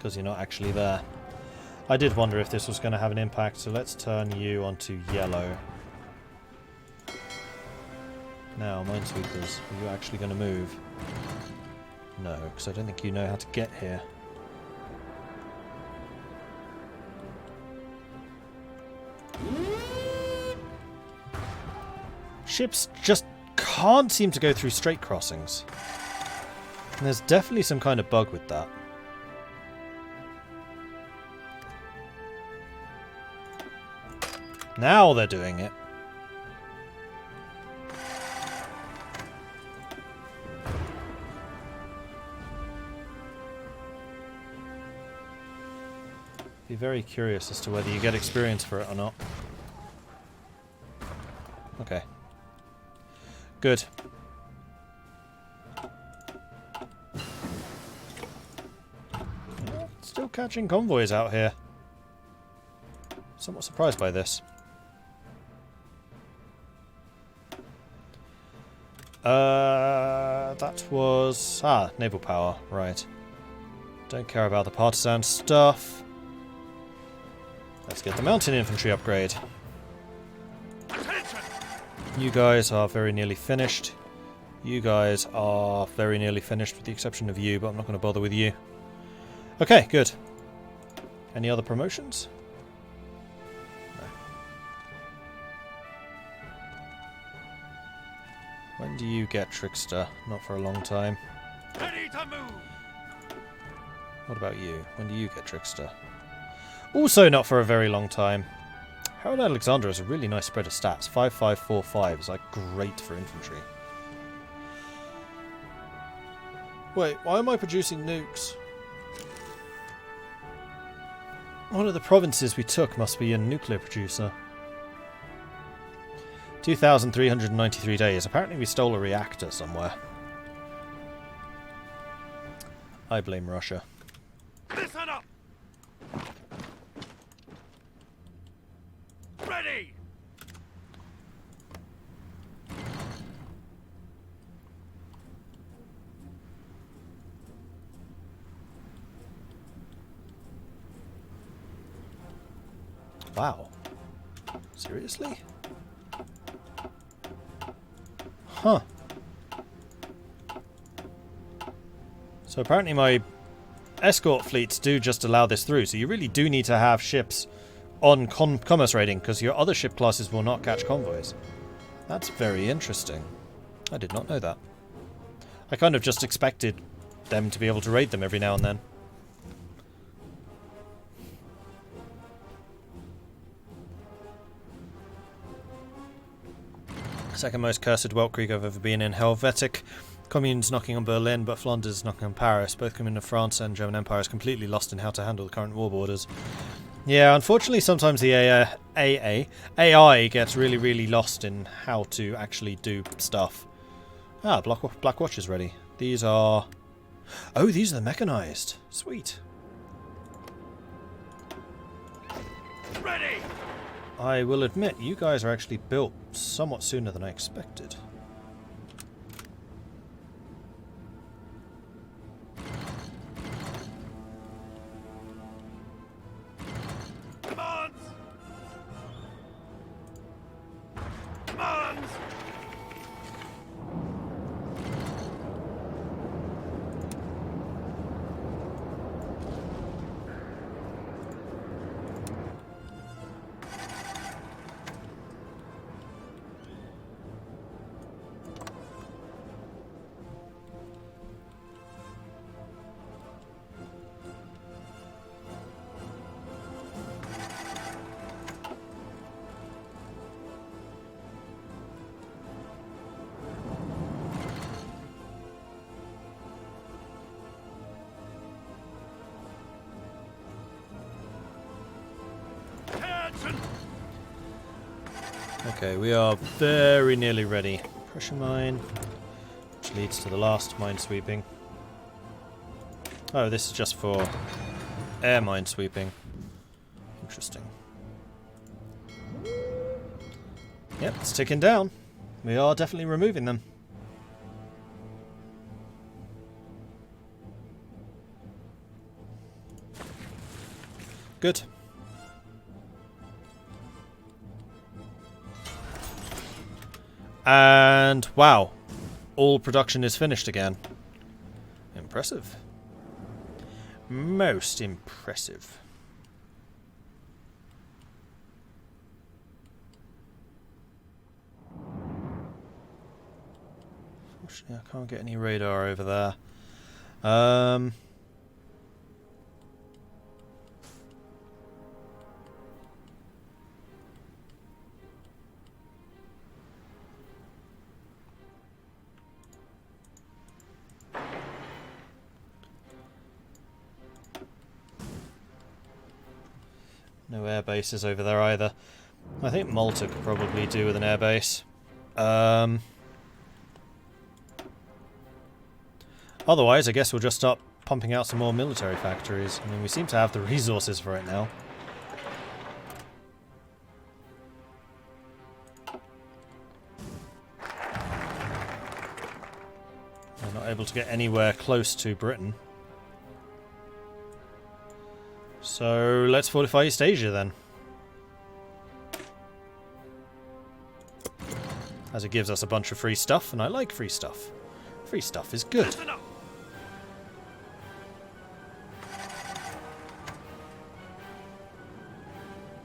because you're not actually there. I did wonder if this was going to have an impact, so let's turn you onto yellow. Now, Minesweepers, are you actually going to move? No, because I don't think you know how to get here. Ships just can't seem to go through straight crossings. And there's definitely some kind of bug with that. Now they're doing it. Be very curious as to whether you get experience for it or not. Okay. Good. Yeah, still catching convoys out here. Somewhat surprised by this. That was... naval power, right. Don't care about the partisan stuff. Let's get the mountain infantry upgrade. You guys are very nearly finished. You guys are very nearly finished with the exception of you, but I'm not going to bother with you. Okay, good. Any other promotions? No. When do you get Trickster? Not for a long time. Ready to move. What about you? When do you get Trickster? Also not for a very long time. Harold Alexander has a really nice spread of stats. 5545 is like great for infantry. Wait, why am I producing nukes? One of the provinces we took must be a nuclear producer. 2,393 days. Apparently we stole a reactor somewhere. I blame Russia. Listen up. Ready. Wow. Seriously? Huh. So apparently my escort fleets do just allow this through, so you really do need to have ships on commerce raiding, because your other ship classes will not catch convoys. That's very interesting. I did not know that. I kind of just expected them to be able to raid them every now and then. Second most cursed Weltkrieg I've ever been in. Helvetic communes knocking on Berlin, but Flanders knocking on Paris. Both communes of France and German Empire is completely lost in how to handle the current war borders. Yeah, unfortunately sometimes the AI gets really, really lost in how to actually do stuff. Ah, Black Watch is ready. These are... Oh, these are the mechanized. Sweet. Ready. I will admit, you guys are actually built somewhat sooner than I expected. Commands. Commands. Okay, we are very nearly ready. Pressure mine, which leads to the last mine sweeping. Oh, this is just for air mine sweeping. Interesting. Yep, it's ticking down. We are definitely removing them. Good. And wow, all production is finished again. Impressive. Most impressive. Unfortunately, I can't get any radar over there. No air bases over there either. I think Malta could probably do with an air base. Otherwise, I guess we'll just start pumping out some more military factories. I mean, we seem to have the resources for it now. We're not able to get anywhere close to Britain. So let's fortify East Asia then. As it gives us a bunch of free stuff, and I like free stuff. Free stuff is good. Listen up.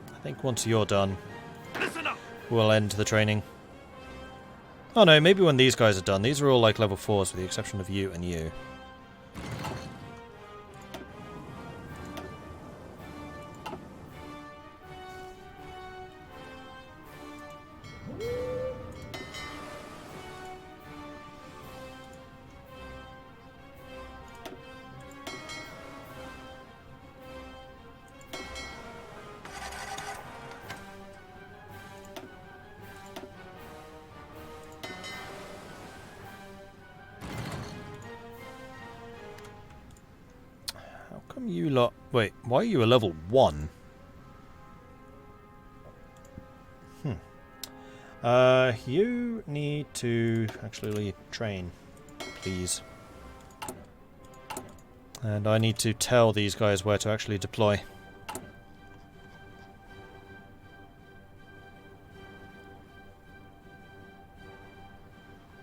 I think once you're done, Listen up. we'll end the training. Oh no, maybe when these guys are done. These are all like level 4s with the exception of you and you. You lot... Wait, why are you a level 1? You need to actually train, please. And I need to tell these guys where to actually deploy.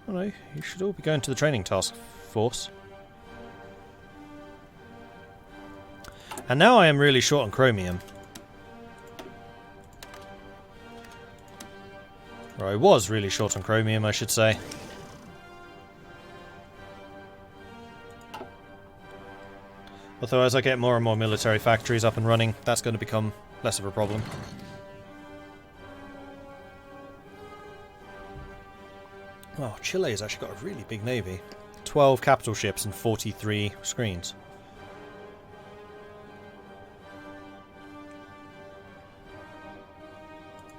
Oh no, you should all be going to the training task force. And now I am really short on chromium. Or I was really short on chromium, I should say. Although as I get more and more military factories up and running, that's going to become less of a problem. Oh, Chile has actually got a really big navy. 12 capital ships and 43 screens.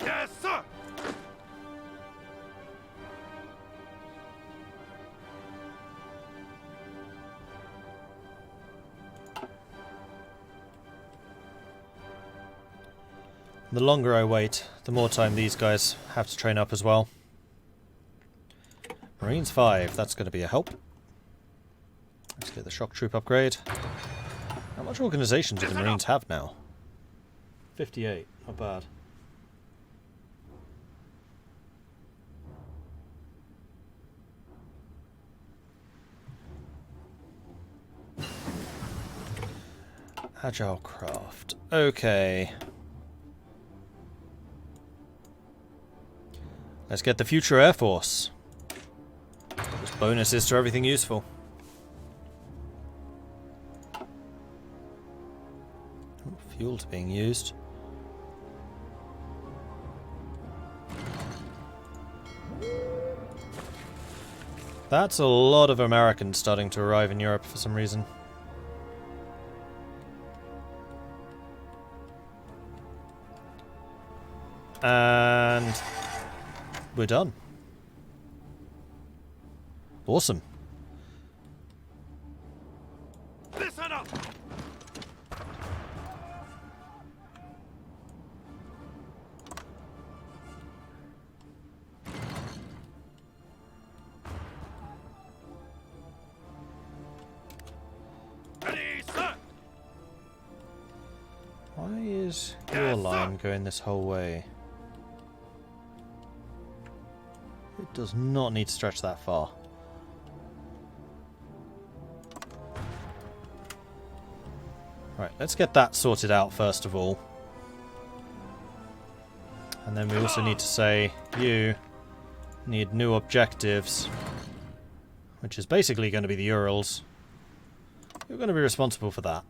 Yes, sir. The longer I wait, the more time these guys have to train up as well. Marines 5, that's going to be a help. Let's get the shock troop upgrade. How much organisation do the Marines have now? 58, not bad. Agile craft. Okay. Let's get the future Air Force. Just bonuses to everything useful. Oh, fuel's being used. That's a lot of Americans starting to arrive in Europe for some reason. And we're done. Awesome. Listen up. Ready, sir. Why is your line going this whole way? It does not need to stretch that far. Right, let's get that sorted out first of all. And then we also need to say, you need new objectives, which is basically going to be the Urals. You're going to be responsible for that.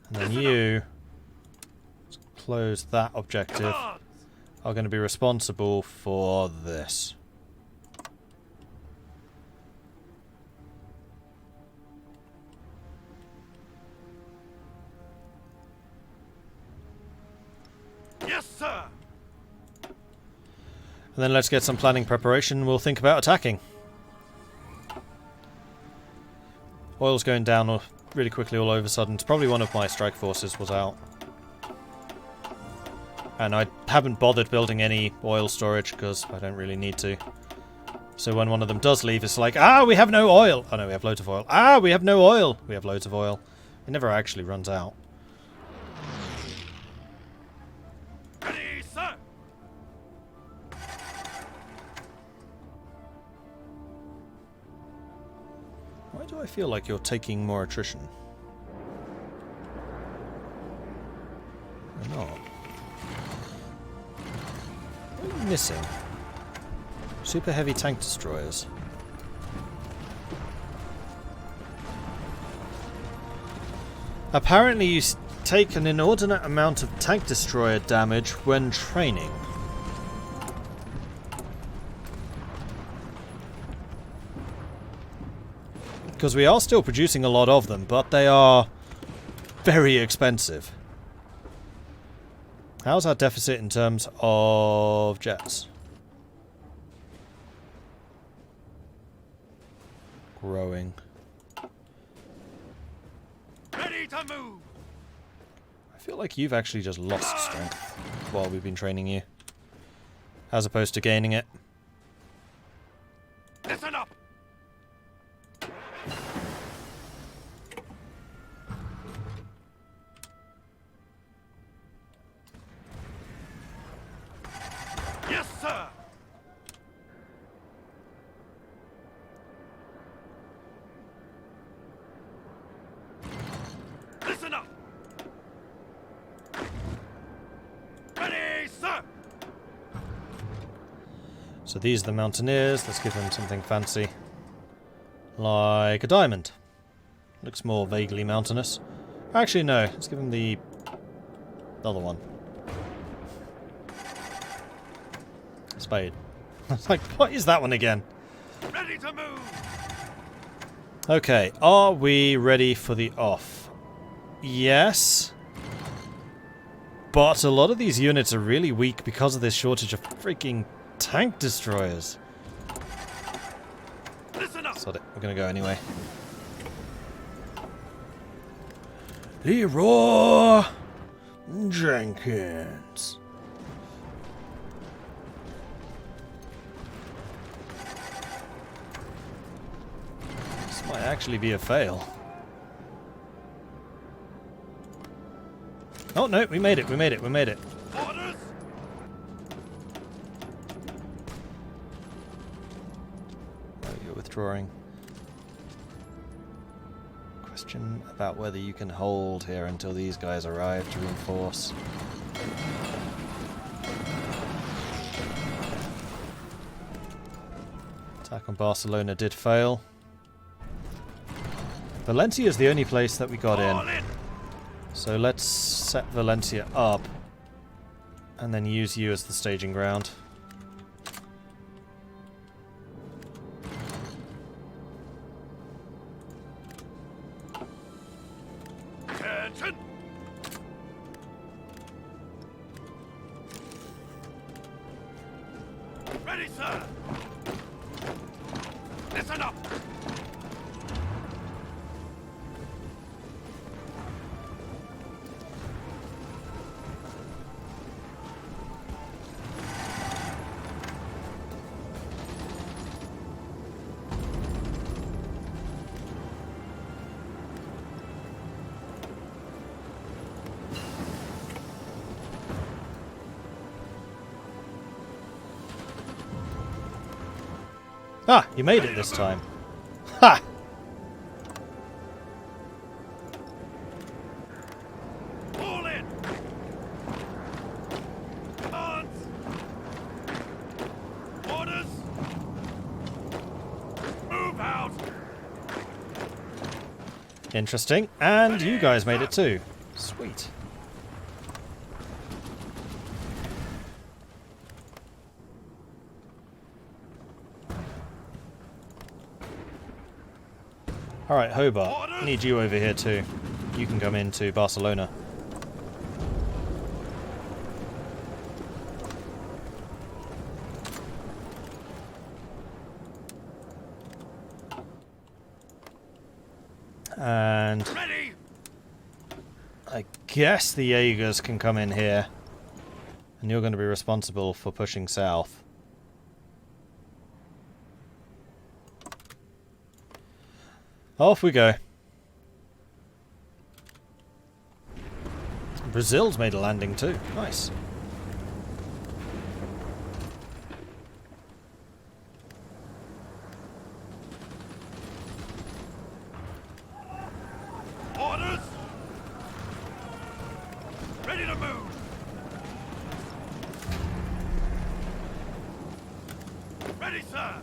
And then you, let's close that objective, are going to be responsible for this. Yes, sir. And then let's get some planning preparation. We'll think about attacking. Oil's going down really quickly all of a sudden. It's probably one of my strike forces was out. And I haven't bothered building any oil storage because I don't really need to. So when one of them does leave, it's like, ah, we have no oil. Oh no, we have loads of oil. Ah, we have no oil. We have loads of oil. It never actually runs out. Ready, sir. Why do I feel like you're taking more attrition? Why not? What are you missing? Super heavy tank destroyers. Apparently you take an inordinate amount of tank destroyer damage when training. Because we are still producing a lot of them, but they are very expensive. How's our deficit in terms of jets? Growing. Ready to move. I feel like you've actually just lost strength while we've been training you, as opposed to gaining it. Listen up. Yes, sir. Listen up. Ready, sir. So these are the mountaineers. Let's give them something fancy, like a diamond. Looks more vaguely mountainous. Actually, no. Let's give them the other one. Spade. I was like, what is that one again? Ready to move. Okay, are we ready for the off? Yes. But a lot of these units are really weak because of this shortage of freaking tank destroyers. Listen up. Sod it, we're gonna go anyway. Leroy Jenkins. This might actually be a fail. Oh no, we made it, we made it, we made it. Orders. Oh, you're withdrawing. Question about whether you can hold here until these guys arrive to reinforce. Attack on Barcelona did fail. Valencia is the only place that we got in. So let's set Valencia up and then use you as the staging ground. Attention. Ready, sir. Listen up. Ah, you made it this time. Ha! All in. Commands. Orders. Move out. Interesting. And you guys made it too. Sweet. Alright, Hobart. I need you over here too. You can come into Barcelona. And Ready. I guess the Jaegers can come in here. And you're going to be responsible for pushing south. Off we go. Brazil's made a landing too. Nice. Orders. Ready to move. Ready, sir.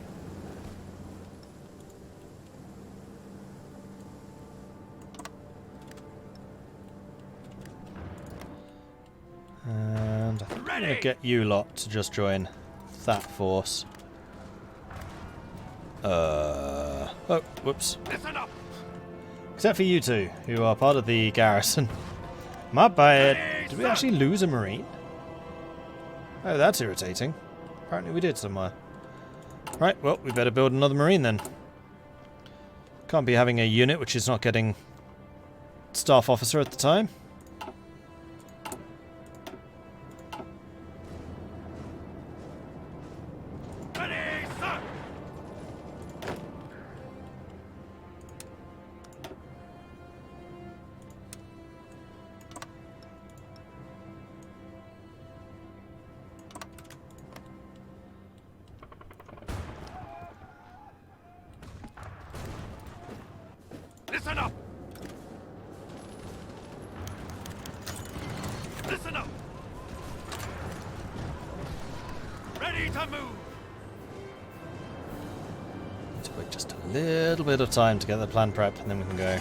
And I think I'm going to get you lot to just join that force. Oh, whoops. Listen up. Except for you two, who are part of the garrison. My bad. Did we actually lose a marine? Oh, that's irritating. Apparently we did somewhere. Right, well, we better build another marine then. Can't be having a unit which is not getting staff officer at the time. Ready, sir. Listen up. Listen up. Ready to move. To wait just a little bit of time to get the plan prepped and then we can go.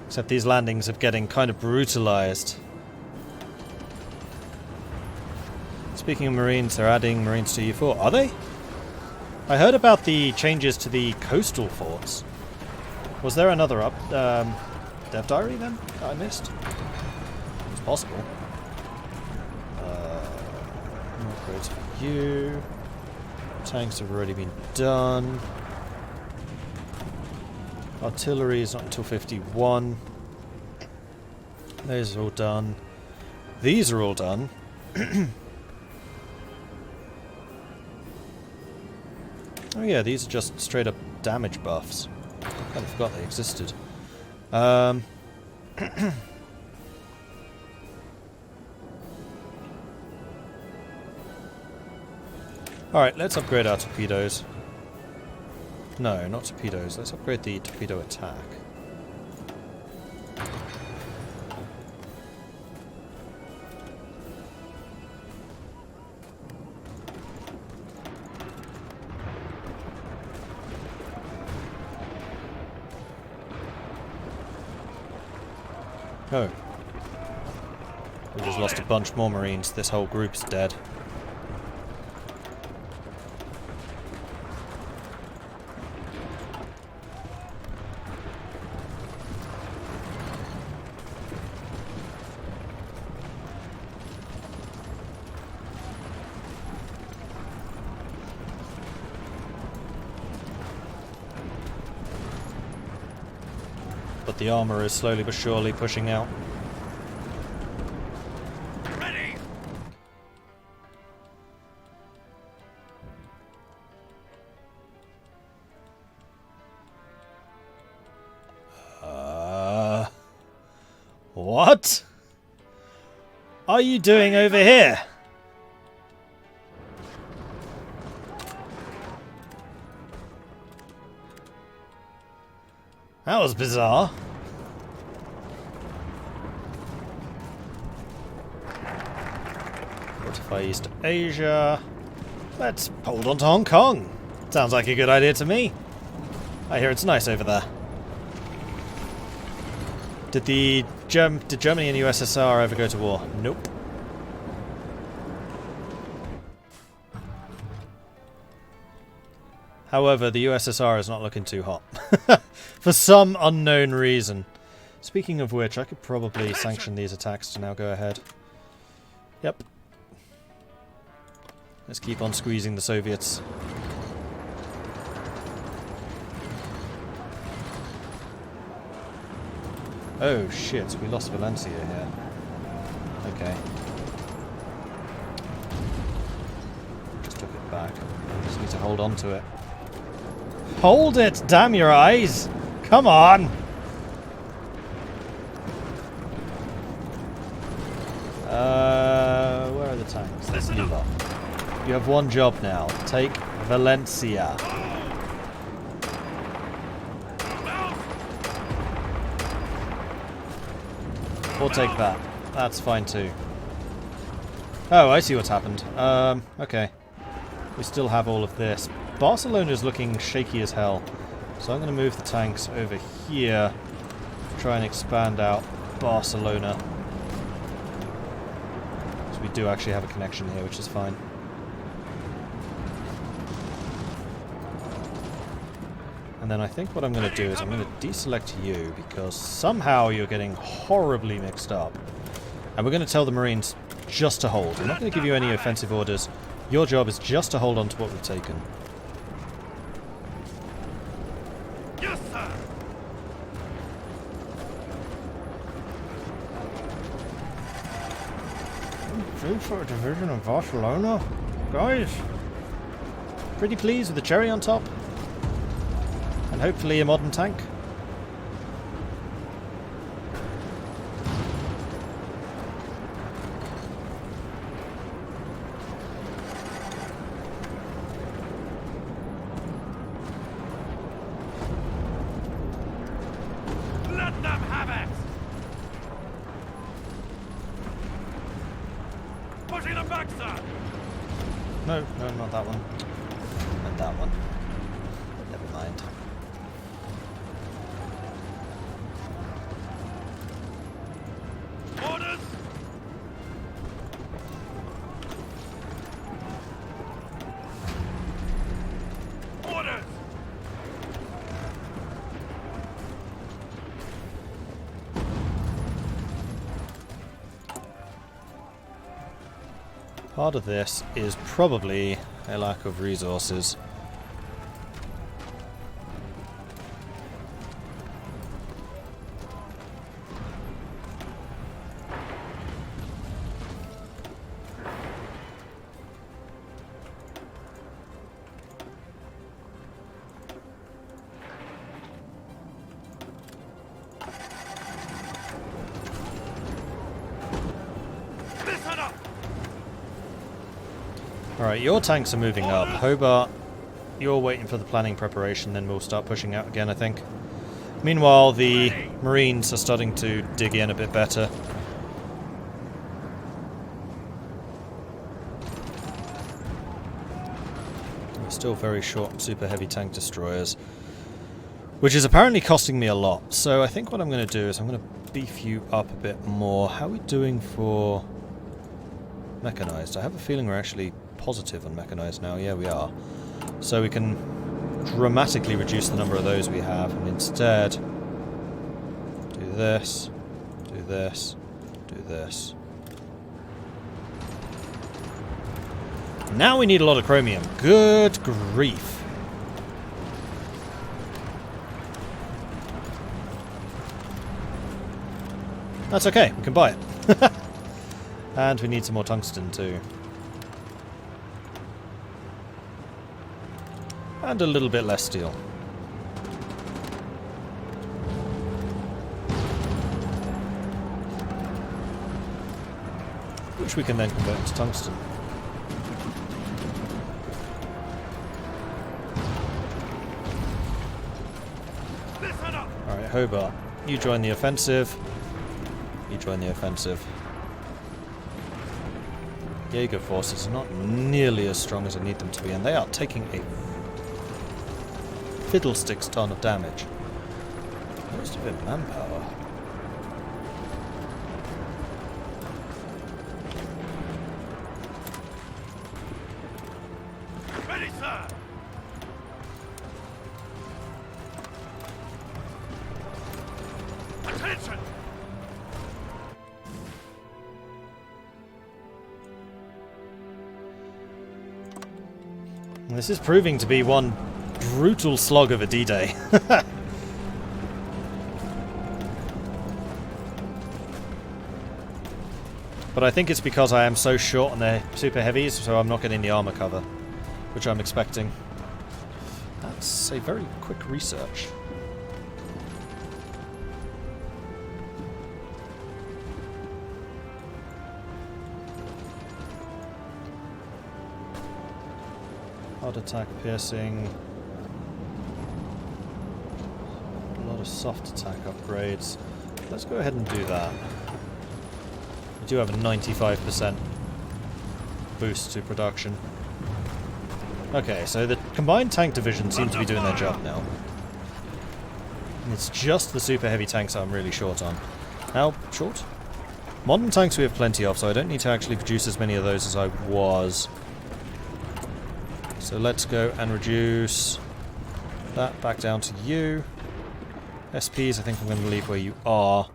Except these landings are getting kind of brutalized. Speaking of marines, they're adding marines to U4. Are they? I heard about the changes to the coastal forts. Was there another dev diary then that I missed? It's possible. More upgrades for you. Tanks have already been done. Artillery is not until 51. Those are all done. These are all done. Oh yeah, these are just straight up damage buffs. I kind of forgot they existed. Alright, let's upgrade our torpedoes. No, not torpedoes. Let's upgrade the torpedo attack. Oh. We just lost a bunch more marines. This whole group's dead. But the armor is slowly but surely pushing out. Ready. What are you doing over here? That was bizarre. Fortify East Asia. Let's hold on to Hong Kong. Sounds like a good idea to me. I hear it's nice over there. Did Germany and USSR ever go to war? Nope. However, the USSR is not looking too hot. For some unknown reason. Speaking of which, I could probably sanction these attacks to now go ahead. Yep. Let's keep on squeezing the Soviets. Oh shit, we lost Valencia here. Okay. Just took it back. Just need to hold on to it. Hold it! Damn your eyes! Come on! Where are the tanks? Let's move up. You have one job now. Take Valencia. Or take that. That's fine too. Oh, I see what's happened. Okay. We still have all of this. Barcelona's looking shaky as hell. So I'm going to move the tanks over here to try and expand out Barcelona. So we do actually have a connection here, which is fine. And then I think what I'm going to do is I'm going to deselect you because somehow you're getting horribly mixed up. And we're going to tell the Marines just to hold. I'm not going to give you any offensive orders. Your job is just to hold on to what we've taken. Yes, sir. Food for a division of Barcelona? Guys, pretty pleased with the cherry on top. And hopefully a modern tank. Let them have it. Pushing them back, sir. No, not that one. And that one. Never mind. Orders. Orders. Part of this is probably a lack of resources. Listen up. Alright, your tanks are moving up. Hobart, you're waiting for the planning preparation, then we'll start pushing out again, I think. Meanwhile, the Marines are starting to dig in a bit better. We're still very short on super heavy tank destroyers, which is apparently costing me a lot. So I think what I'm going to do is I'm going to beef you up a bit more. How are we doing for mechanized? I have a feeling we're actually positive on mechanized now. Yeah, we are. So we can dramatically reduce the number of those we have and instead do this, do this, do this. Now we need a lot of chromium. Good grief. That's okay, we can buy it. And we need some more tungsten too. And a little bit less steel. Which we can then convert into tungsten. Listen up. Alright, Hobart, you join the offensive. You join the offensive. Jaeger forces are not nearly as strong as I need them to be, and they are taking a fiddlesticks ton of damage. Most of it manpower. Ready, sir! Attention! This is proving to be one brutal slog of a D-Day. But I think it's because I am so short on the super heavies, so I'm not getting the armor cover, which I'm expecting. That's a very quick research. Hard attack, piercing. A lot of soft attack upgrades. Let's go ahead and do that. We do have a 95% boost to production. Okay, so the combined tank division seems to be doing their job now. And it's just the super heavy tanks I'm really short on. How short? Modern tanks we have plenty of, so I don't need to actually produce as many of those as I was. So let's go and reduce that back down to you. SPs, I think I'm going to leave where you are.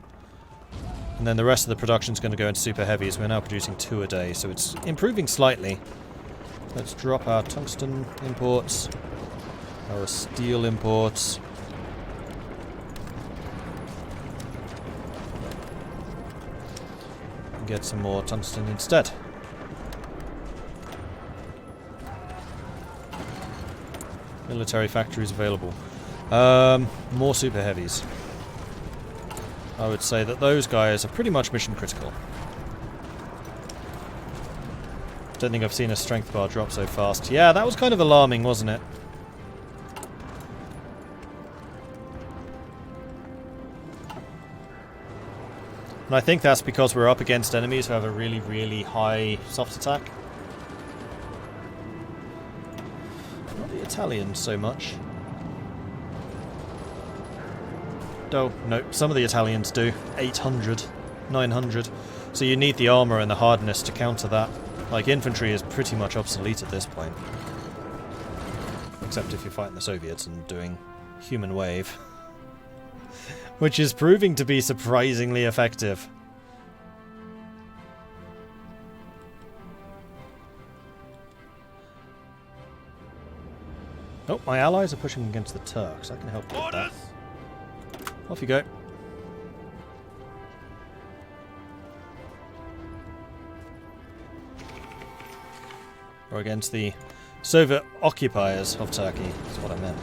And then the rest of the production is going to go into super heavies. We're now producing 2 a day, so it's improving slightly. Let's drop our tungsten imports, our steel imports. And get some more tungsten instead. Military factories available. More super heavies. I would say that those guys are pretty much mission critical. Don't think I've seen a strength bar drop so fast. Yeah, that was kind of alarming, wasn't it? And I think that's because we're up against enemies who have a really, really high soft attack. Not the Italians so much. Oh, no, some of the Italians do. 800, 900. So you need the armor and the hardness to counter that. Like, infantry is pretty much obsolete at this point. Except if you're fighting the Soviets and doing human wave. Which is proving to be surprisingly effective. Oh, my allies are pushing against the Turks. I can help with that. Orders! Off you go. Or against the Soviet occupiers of Turkey, is what I meant.